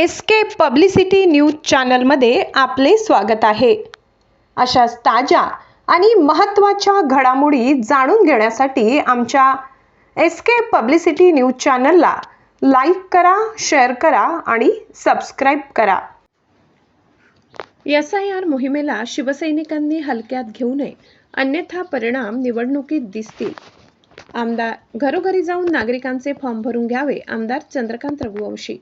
SK publicity news चॅनलमध्ये आपले स्वागत आहे। अशाच ताज्या आणि महत्त्वाच्या घडामोडी जाणून घेण्यासाठी आमच्या एसके पब्लिसिटी न्यूज चॅनलला लाईक करा, शेअर करा आणि सबस्क्राइब करा। SIR मोहिमेला शिवसैनिकांनी हलक्यात घेऊ नये, अन्यथा परिणाम निवडणुकीत दिसतील। आमदार घरोघरी जाऊन नागरिकांचे फॉर्म भरून घ्यावे। आमदार चंद्रकांत रघुवंशी।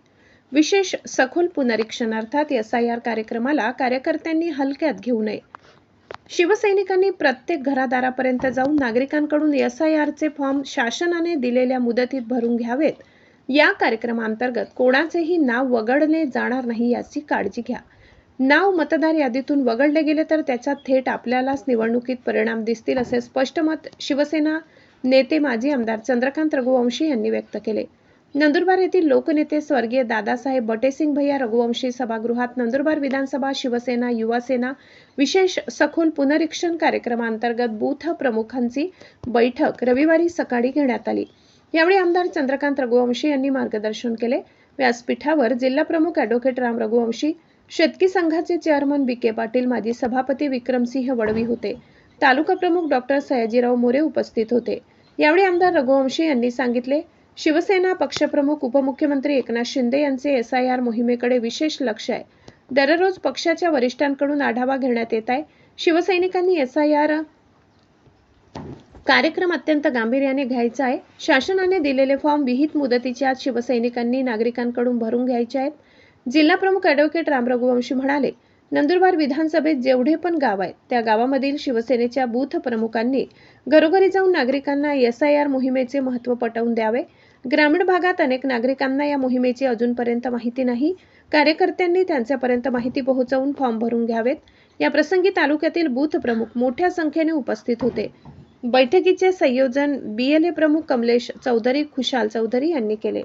विशेष सखोल पुनरीक्षण अर्थात SIR कार्यक्रमाला कार्यकर्त्यांनी हलक्यात घेऊ नये। शिवसैनिकांनी प्रत्येक घरादारापर्यंत जाऊन नागरिकांकडून SIRचे फॉर्म शासनाने दिलेल्या मुदतीत भरून घ्यावेत। या कार्यक्रमांतर्गत कोणाचेही नाव वगळले जाणार नाही याची काळजी घ्या। नाव मतदार यादीतून वगळले गेले तर त्याचा थेट आपल्यालाच निवडणुकीत परिणाम दिसतील, असे स्पष्ट मत शिवसेना नेते माजी आमदार चंद्रकांत रघुवंशी यांनी व्यक्त केले। नंदुरबार येथील लोकनेते स्वर्गीय दादासाहेब बटेसिंग भैया रघुवंशी सभागृहात नंदुरबार विधानसभा शिवसेना युवा सेना विशेष सखोल पुनरीक्षण कार्यक्रमांतर्गत बूथ प्रमुखांची बैठक रविवारी सकाळी घेण्यात आली। यावेळी आमदार चंद्रकांत रघुवंशी यांनी मार्गदर्शन केले। व्यासपीठावर जिल्हा प्रमुख ॲडव्होकेट राम रघुवंशी, शेतकी संघाचे चेअरमन BK पाटील, माजी सभापती विक्रमसिंह वडवी होते। तालुका प्रमुख डॉक्टर सयाजीराव मोरे उपस्थित होते। यावेळी आमदार रघुवंशी यांनी सांगितले, शिवसेना पक्षप्रमुख उपमुख्यमंत्री एकनाथ शिंदे यांचे SIR मोहिमेकडे विशेष लक्ष आहे। दररोज पक्षाच्या वरिष्ठांकडून आढावा घेण्यात येत आहे। शिवसैनिकांनी SIR कार्यक्रम अत्यंत गांभीर्याने घ्यायचा आहे। शासनाने दिलेले फॉर्म विहित मुदतीच्या आत शिवसैनिकांनी नागरिकांकडून भरून घ्यायचे आहेत। जिल्हा प्रमुख ॲडव्होकेट राम रघुवंशी म्हणाले, नंदुरबार विधानसभेत जेवढे पण गाव आहेत त्या गावामधील शिवसेनेच्या बूथ प्रमुखांनी घरोघरी जाऊन नागरिकांना SIR मोहिमेचे महत्त्व पटवून द्यावे। ग्रामीण भागात अनेक नागरिकांना या मोहिमेची अजूनपर्यंत माहिती नाही। कार्यकर्त्यांनी त्यांच्यापर्यंत माहिती पोहोचवून फॉर्म भरून घ्यावेत। या प्रसंगी तालुक्यातील बूथ प्रमुख मोठ्या संख्येने उपस्थित होते। बैठकीचे संयोजन BLA प्रमुख कमलेश चौधरी, खुशाल चौधरी यांनी केले।